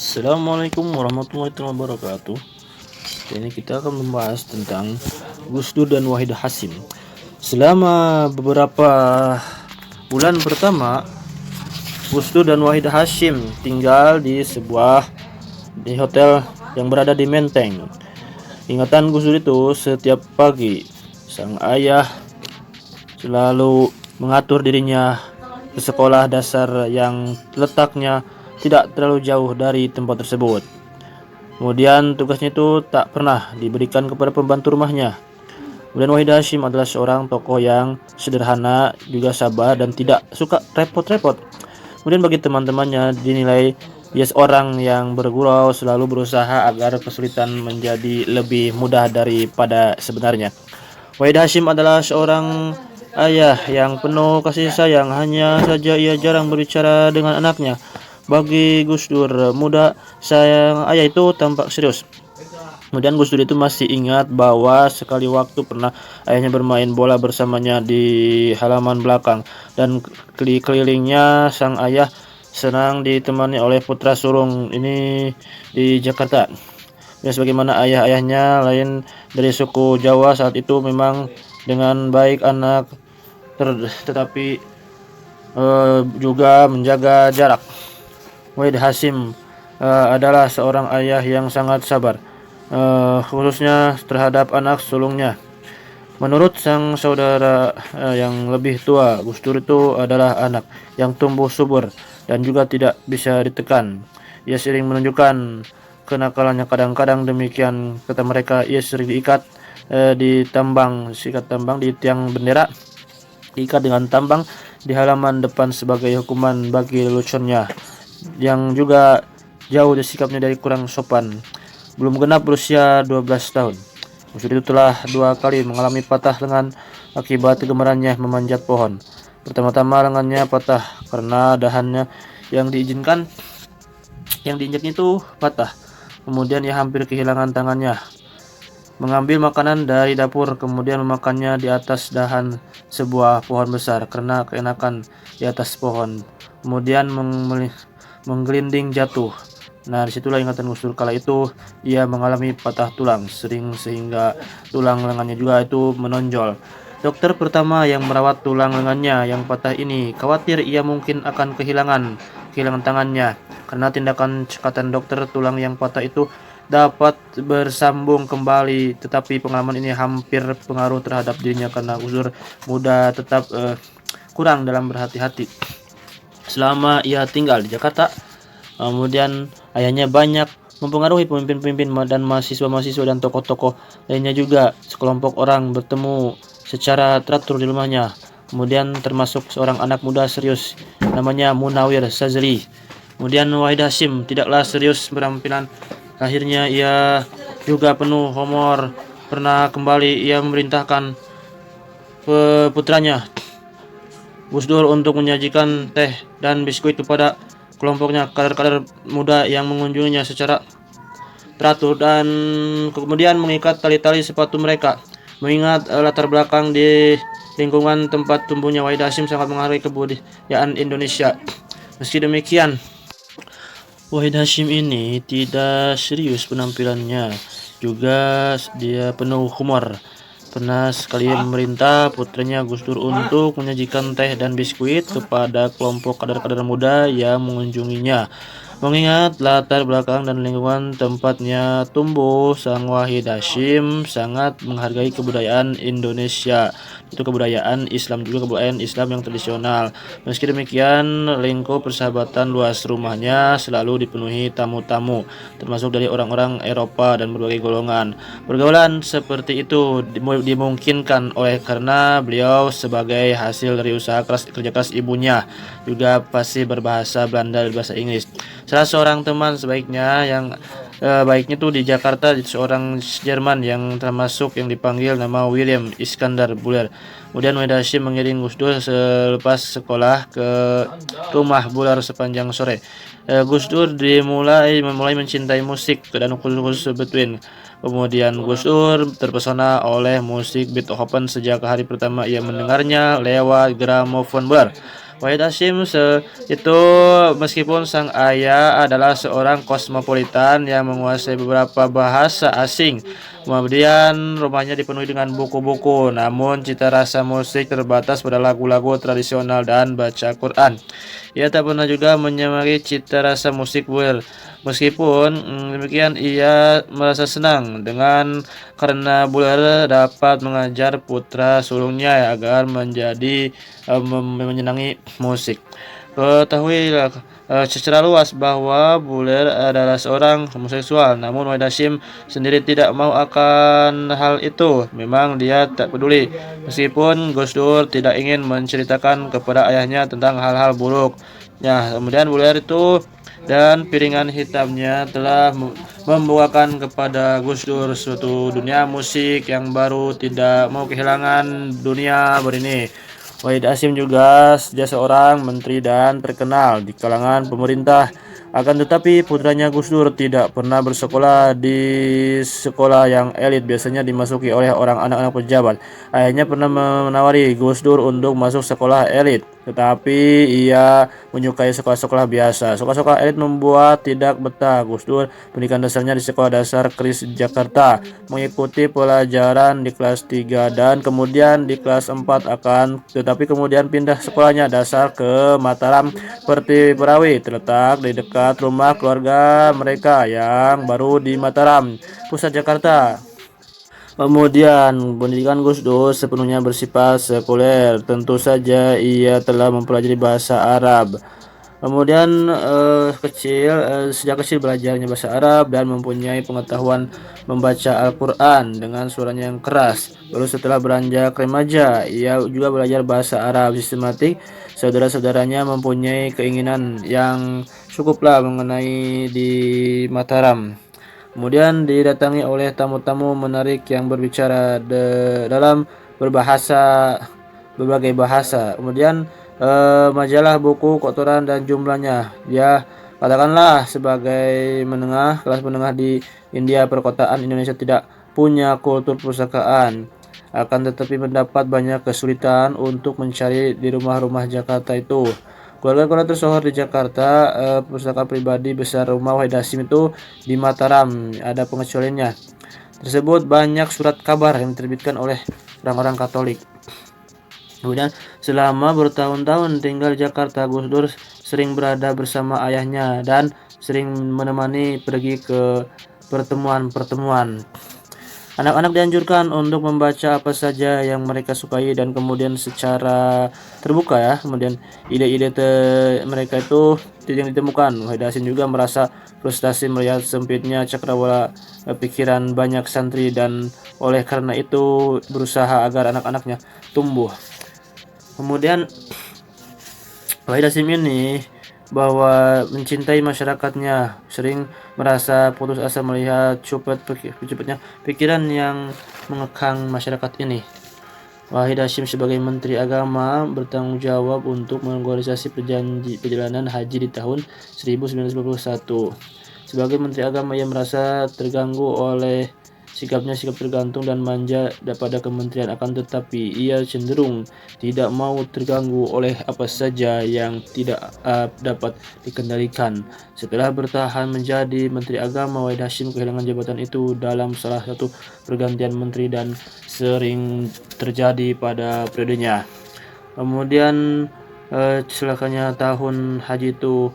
Assalamualaikum warahmatullahi wabarakatuh. Ini kita akan membahas tentang Gus Dur dan Wahid Hasyim. Selama beberapa bulan pertama, Gus Dur dan Wahid Hasyim tinggal di hotel yang berada di Menteng. Ingatan Gus Dur itu, setiap pagi sang ayah selalu mengatur dirinya ke sekolah dasar yang letaknya tidak terlalu jauh dari tempat tersebut. Kemudian tugasnya itu tak pernah diberikan kepada pembantu rumahnya. Kemudian Wahid Hasyim adalah seorang tokoh yang sederhana, juga sabar dan tidak suka repot-repot. Kemudian bagi teman-temannya dinilai dia seorang yang bergurau, selalu berusaha agar kesulitan menjadi lebih mudah daripada sebenarnya. Wahid Hasyim adalah seorang ayah yang penuh kasih sayang, hanya saja ia jarang berbicara dengan anaknya. Bagi Gus Dur, muda sayang ayah itu tampak serius. Kemudian Gus Dur itu masih ingat bahwa sekali waktu pernah ayahnya bermain bola bersamanya di halaman belakang, dan di kelilingnya sang ayah senang ditemani oleh putra sulung ini di Jakarta. Ya, sebagaimana ayah-ayahnya lain dari suku Jawa saat itu, memang dengan baik anak tetapi juga menjaga jarak. Wahid Hasyim adalah seorang ayah yang sangat sabar, khususnya terhadap anak sulungnya. Menurut sang saudara yang lebih tua, Gus Dur itu adalah anak yang tumbuh subur dan juga tidak bisa ditekan. Ia sering menunjukkan kenakalannya. Kadang-kadang demikian kata mereka, ia sering diikat sikat tambang di tiang bendera, diikat dengan tambang di halaman depan sebagai hukuman bagi leluconnya yang juga jauh dari sikapnya dari kurang sopan. Belum genap berusia 12 tahun, Gus Dur itu telah 2 kali mengalami patah lengan akibat kegemarannya memanjat pohon. Pertama-tama lengannya patah karena dahannya yang diinjaknya itu patah. Kemudian ia hampir kehilangan tangannya mengambil makanan dari dapur, kemudian memakannya di atas dahan sebuah pohon besar karena keenakan di atas pohon. Kemudian menggelinding jatuh. Nah, disitulah ingatan Gus Dur. Kala itu ia mengalami patah tulang sehingga tulang lengannya juga itu menonjol. Dokter pertama yang merawat tulang lengannya yang patah ini khawatir ia mungkin akan kehilangan tangannya. Karena tindakan cekatan dokter, tulang yang patah itu dapat bersambung kembali, tetapi pengalaman ini hampir pengaruh terhadap dirinya karena Gus Dur muda tetap kurang dalam berhati-hati selama ia tinggal di Jakarta. Kemudian ayahnya banyak mempengaruhi pemimpin-pemimpin dan mahasiswa-mahasiswa dan tokoh-tokoh lainnya juga. Sekelompok orang bertemu secara teratur di rumahnya. Kemudian termasuk seorang anak muda serius namanya Munawir Sazali. Kemudian Wahid Hasyim tidaklah serius penampilan. Akhirnya ia juga penuh humor. Pernah kembali ia memerintahkan putranya Gus Dur untuk menyajikan teh dan biskuit kepada kelompoknya, kader-kader muda yang mengunjunginya secara teratur, dan kemudian mengikat tali-tali sepatu mereka. Mengingat latar belakang di lingkungan tempat tumbuhnya, Wahid Hasyim sangat menghargai kebudayaan Indonesia. Meski demikian, Wahid Hasyim ini tidak serius penampilannya, juga dia penuh humor. Pernah sekali memerintah putranya Gus Dur untuk menyajikan teh dan biskuit kepada kelompok kader-kader muda yang mengunjunginya. Mengingat latar belakang dan lingkungan tempatnya tumbuh, sang Wahid Hasyim sangat menghargai kebudayaan Indonesia. Itu kebudayaan Islam, juga kebudayaan Islam yang tradisional. Meski demikian, lingkup persahabatan luas rumahnya selalu dipenuhi tamu-tamu, termasuk dari orang-orang Eropa dan berbagai golongan. Pergaulan seperti itu dimungkinkan karena beliau sebagai hasil dari kerja keras ibunya, juga pasti berbahasa Belanda dan bahasa Inggris. Salah seorang teman baiknya tuh di Jakarta, seorang Jerman yang termasuk yang dipanggil nama William Iskandar Buller. Kemudian Wahid Hasyim mengiring Gus Dur selepas sekolah ke rumah Buller sepanjang sore. Gus Dur mulai mencintai musik dan khusus Beethoven. Kemudian Gus Dur terpesona oleh musik Beethoven sejak hari pertama ia mendengarnya lewat gramofon Buller. Wahid Hasyim itu meskipun sang ayah adalah seorang kosmopolitan yang menguasai beberapa bahasa asing, kemudian rumahnya dipenuhi dengan buku-buku, namun cita rasa musik terbatas pada lagu-lagu tradisional dan baca Quran. Ia tak pernah juga menyamari cita rasa musik Buer. Meskipun demikian, ia merasa senang karena Buer dapat mengajar putra sulungnya agar menjadi menyenangi musik. Ketahuilah secara luas bahwa Buller adalah seorang homoseksual, namun Wahid Hasyim sendiri tidak mau akan hal itu. Memang dia tak peduli, meskipun Gus Dur tidak ingin menceritakan kepada ayahnya tentang hal-hal buruk. Ya, kemudian Buller itu dan piringan hitamnya telah membawakan kepada Gus Dur suatu dunia musik yang baru, tidak mau kehilangan dunia berini. Wahid Hasyim juga seorang menteri dan terkenal di kalangan pemerintah. Akan tetapi putranya Gus Dur tidak pernah bersekolah di sekolah yang elit biasanya dimasuki oleh orang anak-anak pejabat. Ayahnya pernah menawari Gus Dur untuk masuk sekolah elit, tetapi ia menyukai sekolah-sekolah biasa. Sekolah-sekolah elit membuat tidak betah. Gus Dur pendidikan dasarnya di Sekolah Dasar Kris Jakarta, mengikuti pelajaran di kelas 3 dan kemudian di kelas 4 tetapi kemudian pindah sekolahnya dasar ke Mataram Pertiwi, terletak di dekat rumah keluarga mereka yang baru di Mataram, pusat Jakarta. Kemudian, pendidikan Gus Dur sepenuhnya bersifat sekuler. Tentu saja ia telah mempelajari bahasa Arab. Kemudian sejak kecil belajarnya bahasa Arab dan mempunyai pengetahuan membaca Al-Quran dengan suaranya yang keras. Lalu setelah beranjak remaja, ia juga belajar bahasa Arab sistematik. Saudara-saudaranya mempunyai keinginan yang cukuplah mengenai di Mataram. Kemudian didatangi oleh tamu-tamu menarik yang berbicara dalam berbagai bahasa. Kemudian majalah, buku, kotoran dan jumlahnya. Ya, katakanlah sebagai kelas menengah di India, perkotaan Indonesia tidak punya kultur perpustakaan. Akan tetapi mendapat banyak kesulitan untuk mencari di rumah-rumah Jakarta itu. Keluarga-keluarga tersohor di Jakarta, perpustakaan pribadi besar rumah Wahid Hasyim itu di Mataram, ada pengecualiannya. Tersebut banyak surat kabar yang diterbitkan oleh orang-orang Katolik. Kemudian selama bertahun-tahun tinggal di Jakarta, Gus Dur sering berada bersama ayahnya dan sering menemani pergi ke pertemuan-pertemuan. Anak-anak dianjurkan untuk membaca apa saja yang mereka sukai dan kemudian secara terbuka ya. Kemudian ide-ide mereka itu yang ditemukan. Wahid Hasyim juga merasa frustasi melihat sempitnya cakrawala pikiran banyak santri dan oleh karena itu berusaha agar anak-anaknya tumbuh. Kemudian Wahid Hasyim ini bahwa mencintai masyarakatnya, sering merasa putus asa melihat cepatnya pikiran yang mengekang masyarakat ini. Wahid Hasyim sebagai Menteri Agama bertanggung jawab untuk mengorganisasi perjalanan haji di tahun 1991. Sebagai Menteri Agama, ia merasa terganggu oleh sikap tergantung dan manja pada kementerian, akan tetapi ia cenderung tidak mau terganggu oleh apa saja yang tidak dapat dikendalikan. Setelah bertahan menjadi Menteri Agama, Wahid Hasyim kehilangan jabatan itu dalam salah satu pergantian menteri dan sering terjadi pada periodenya. Kemudian celakanya tahun haji itu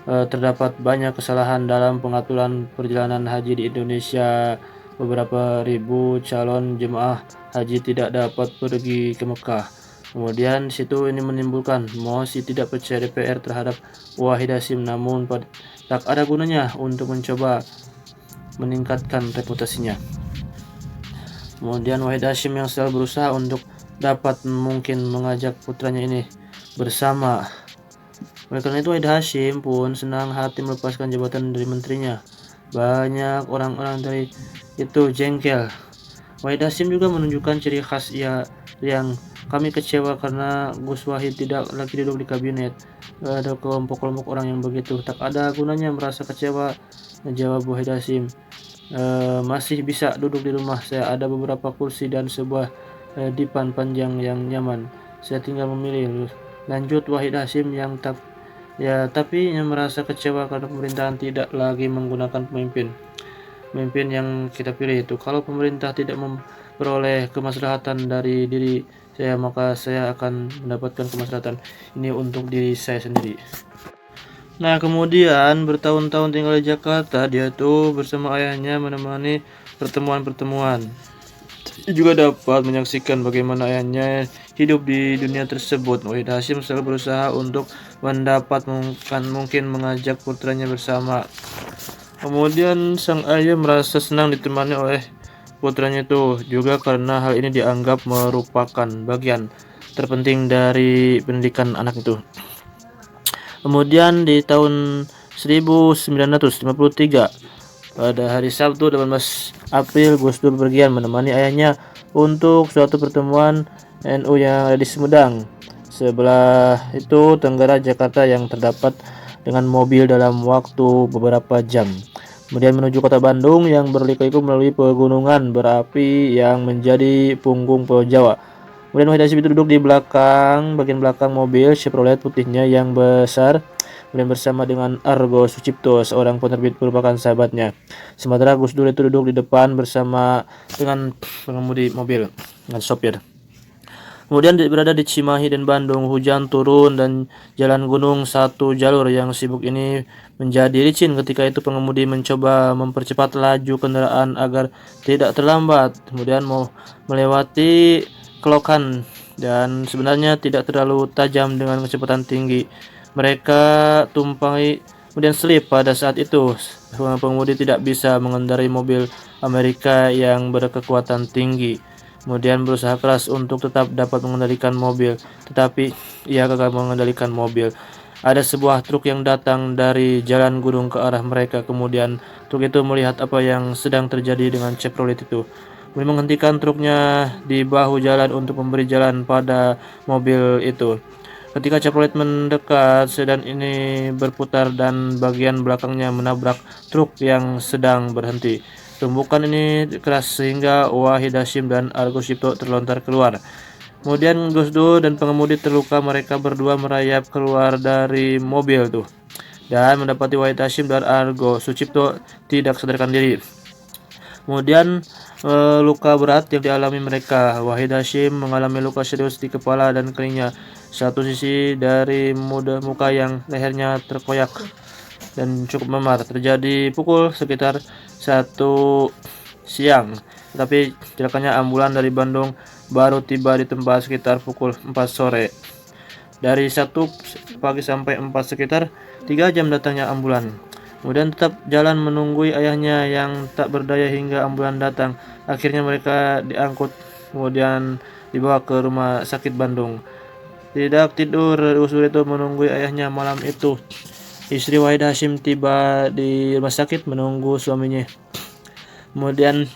terdapat banyak kesalahan dalam pengaturan perjalanan haji di Indonesia. Beberapa ribu calon jemaah haji tidak dapat pergi ke Mekah. Kemudian situ ini menimbulkan mosi tidak percaya DPR terhadap Wahid Hasyim, namun tak ada gunanya untuk mencoba meningkatkan reputasinya. Kemudian Wahid Hasyim yang selalu berusaha untuk dapat mungkin mengajak putranya ini bersama. Oleh karena itu Wahid Hasyim pun senang hati melepaskan jabatan dari menterinya. Banyak orang-orang dari itu jengkel. Wahid Hasyim juga menunjukkan ciri khas ia yang kami kecewa karena Gus Wahid tidak lagi duduk di kabinet. Ada kelompok-kelompok orang yang begitu. Tak ada gunanya merasa kecewa, jawab Wahid Hasyim. Masih bisa duduk di rumah saya, ada beberapa kursi dan sebuah dipan panjang yang nyaman. Saya tinggal memilih. Lanjut Wahid Hasyim tapi yang merasa kecewa karena pemerintahan tidak lagi menggunakan pemimpin yang kita pilih itu. Kalau pemerintah tidak memperoleh kemaslahatan dari diri saya, maka saya akan mendapatkan kemaslahatan ini untuk diri saya sendiri. Nah, kemudian bertahun-tahun tinggal di Jakarta, dia tuh bersama ayahnya menemani pertemuan-pertemuan. Dia juga dapat menyaksikan bagaimana ayahnya hidup di dunia tersebut. Wahid Hasyim selalu berusaha untuk mungkin mengajak putranya bersama. Kemudian sang ayah merasa senang ditemani oleh putranya itu, juga karena hal ini dianggap merupakan bagian terpenting dari pendidikan anak itu. Kemudian di tahun 1953, pada hari Sabtu 18 April, Gus Dur berpergian menemani ayahnya untuk suatu pertemuan NU yang ada di Sumedang. Sebelah itu Tenggara Jakarta yang terdapat dengan mobil dalam waktu beberapa jam. Kemudian menuju kota Bandung yang berliku-liku melalui pegunungan berapi yang menjadi punggung Pulau Jawa. Kemudian Wahid Hasyim itu duduk di bagian belakang mobil Chevrolet putihnya yang besar, kemudian bersama dengan Argo Sucipto, seorang penerbit merupakan sahabatnya. Sementara Gus Dur itu duduk di depan bersama dengan pengemudi mobil, dengan sopir. Kemudian berada di Cimahi dan Bandung, hujan turun dan jalan gunung satu jalur yang sibuk ini menjadi licin. Ketika itu pengemudi mencoba mempercepat laju kendaraan agar tidak terlambat. Kemudian mau melewati kelokan dan sebenarnya tidak terlalu tajam dengan kecepatan tinggi. Mereka tumpai kemudian selip pada saat itu. Pengemudi tidak bisa mengendarai mobil Amerika yang berkekuatan tinggi. Kemudian berusaha keras untuk tetap dapat mengendalikan mobil, tetapi ia gagal mengendalikan mobil. Ada sebuah truk yang datang dari jalan gunung ke arah mereka. Kemudian truk itu melihat apa yang sedang terjadi dengan Chevrolet itu. Kemudian menghentikan truknya di bahu jalan untuk memberi jalan pada mobil itu. Ketika Chevrolet mendekat, sedan ini berputar dan bagian belakangnya menabrak truk yang sedang berhenti. Tumbukan ini keras sehingga Wahid Hasyim dan Argo Sucipto terlontar keluar. Kemudian Gus Dur dan pengemudi terluka. Mereka berdua merayap keluar dari mobil tuh dan mendapati Wahid Hasyim dan Argo Sucipto tidak sadarkan diri. Kemudian luka berat yang dialami mereka. Wahid Hasyim mengalami luka serius di kepala dan kelingnya. Satu sisi dari muka yang lehernya terkoyak dan cukup memar. Terjadi pukul sekitar 1 siang. Tapi celakanya ambulan dari Bandung baru tiba di tempat sekitar pukul 4 sore. Dari 1 pagi sampai 4 sekitar 3 jam datangnya ambulan. Kemudian tetap jalan menunggui ayahnya yang tak berdaya hingga ambulan datang. Akhirnya mereka diangkut kemudian dibawa ke rumah sakit Bandung. Tidak tidur, Gus Dur itu menunggui ayahnya malam itu. Istri Wahid Hasyim tiba di rumah sakit menunggu suaminya. Kemudian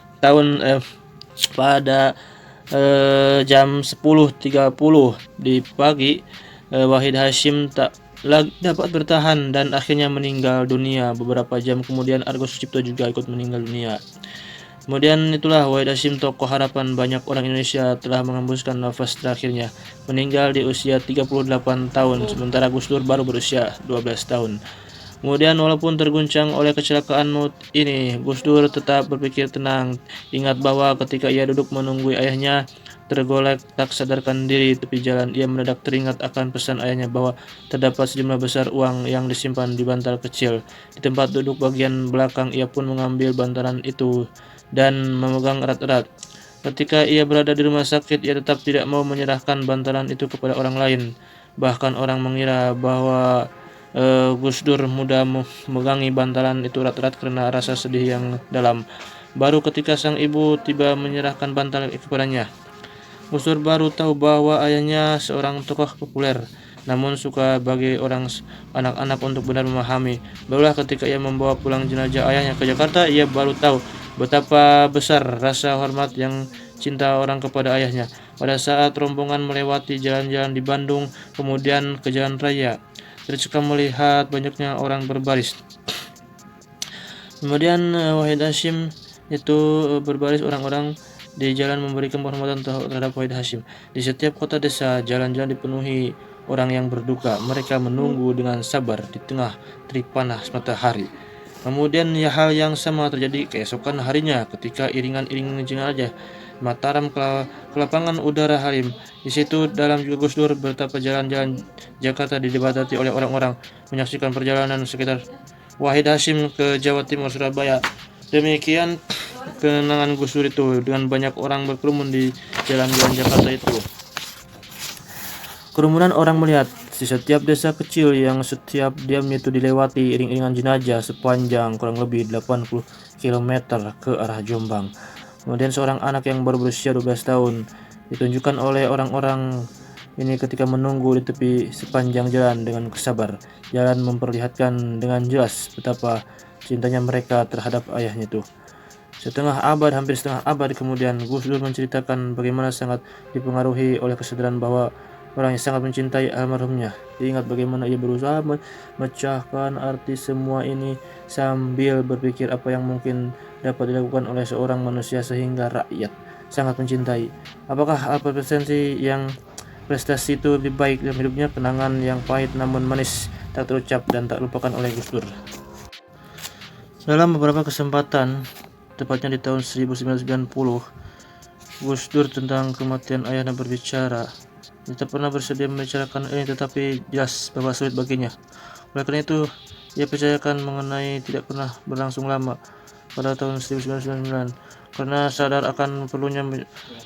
pada jam 10.30 di pagi, Wahid Hasyim tak lagi dapat bertahan dan akhirnya meninggal dunia. Beberapa jam kemudian Argo Sucipto juga ikut meninggal dunia. Kemudian itulah Wahid Hasyim, tokoh harapan banyak orang Indonesia, telah mengembuskan nafas terakhirnya, meninggal di usia 38 tahun, sementara Gus Dur baru berusia 12 tahun. Kemudian walaupun terguncang oleh kecelakaan maut ini, Gus Dur tetap berpikir tenang. Ingat bahwa ketika ia duduk menunggu ayahnya tergolek tak sadarkan diri tepi jalan, ia mendadak teringat akan pesan ayahnya bahwa terdapat sejumlah besar uang yang disimpan di bantal kecil. Di tempat duduk bagian belakang, ia pun mengambil bantalan itu dan memegang erat-erat. Ketika ia berada di rumah sakit, ia tetap tidak mau menyerahkan bantalan itu kepada orang lain. Bahkan orang mengira bahwa Gus Dur mudah memegangi bantalan itu erat-erat karena rasa sedih yang dalam. Baru ketika sang ibu tiba menyerahkan bantalan itu kepadanya, Gus Dur baru tahu bahwa ayahnya seorang tokoh populer, namun suka bagi anak-anak untuk benar memahami. Barulah ketika ia membawa pulang jenazah ayahnya ke Jakarta, ia baru tahu betapa besar rasa hormat yang cinta orang kepada ayahnya. Pada saat rombongan melewati jalan-jalan di Bandung, kemudian ke jalan raya, tercekam melihat banyaknya orang berbaris. Kemudian Wahid Hasyim itu berbaris orang-orang di jalan memberikan penghormatan terhadap Wahid Hasyim. Di setiap kota desa, jalan-jalan dipenuhi orang yang berduka. Mereka menunggu dengan sabar di tengah terik panas matahari. Kemudian hal yang sama terjadi keesokan harinya ketika iringan-iringan jenazah Mataram ke lapangan udara Halim. Di situ dalam juga Gus Dur betapa jalan-jalan Jakarta dibatasi oleh orang-orang menyaksikan perjalanan sekitar Wahid Hasyim ke Jawa Timur Surabaya. Demikian kenangan Gus Dur itu dengan banyak orang berkerumun di jalan-jalan Jakarta itu. Kerumunan orang melihat di setiap desa kecil yang setiap diamnya itu dilewati iring-iringan jenazah sepanjang kurang lebih 80 km ke arah Jombang. Kemudian seorang anak yang baru berusia 12 tahun ditunjukkan oleh orang-orang ini ketika menunggu di tepi sepanjang jalan dengan sabar. Jalan memperlihatkan dengan jelas betapa cintanya mereka terhadap ayahnya itu. Hampir setengah abad kemudian, Gus Dur menceritakan bagaimana sangat dipengaruhi oleh kesadaran bahwa orang yang sangat mencintai almarhumnya. Ingat bagaimana ia berusaha memecahkan arti semua ini sambil berpikir apa yang mungkin dapat dilakukan oleh seorang manusia sehingga rakyat sangat mencintai. Apakah apa prestasi itu lebih baik dalam hidupnya? Kenangan yang pahit namun manis tak terucap dan tak lupakan oleh Gus Dur. Dalam beberapa kesempatan, tepatnya di tahun 1990, Gus Dur tentang kematian ayahnya berbicara. Dia tak pernah bersedia membicarakan ini, tetapi jelas bahwa sulit baginya. Oleh karena itu, ia percayakan mengenai tidak pernah berlangsung lama pada tahun 1999 karena sadar akan perlunya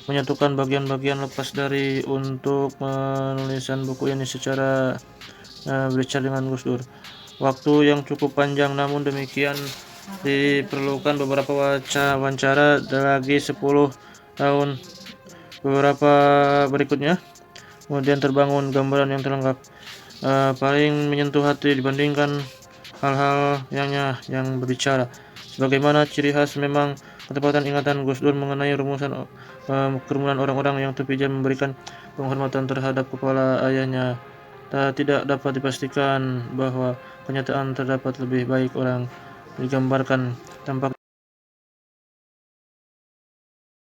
menyatukan bagian-bagian lepas dari untuk menuliskan buku ini secara berbicara dengan Gus Dur. Waktu yang cukup panjang, namun demikian diperlukan beberapa wawancara lagi 10 tahun beberapa berikutnya. Kemudian terbangun gambaran yang terlengkap, paling menyentuh hati dibandingkan hal-hal yang berbicara. Sebagaimana ciri khas memang ketepatan ingatan Gus Dur mengenai rumusan kerumunan orang-orang yang terpijak memberikan penghormatan terhadap kepala ayahnya. Tidak dapat dipastikan bahwa kenyataan terdapat lebih baik orang digambarkan tampak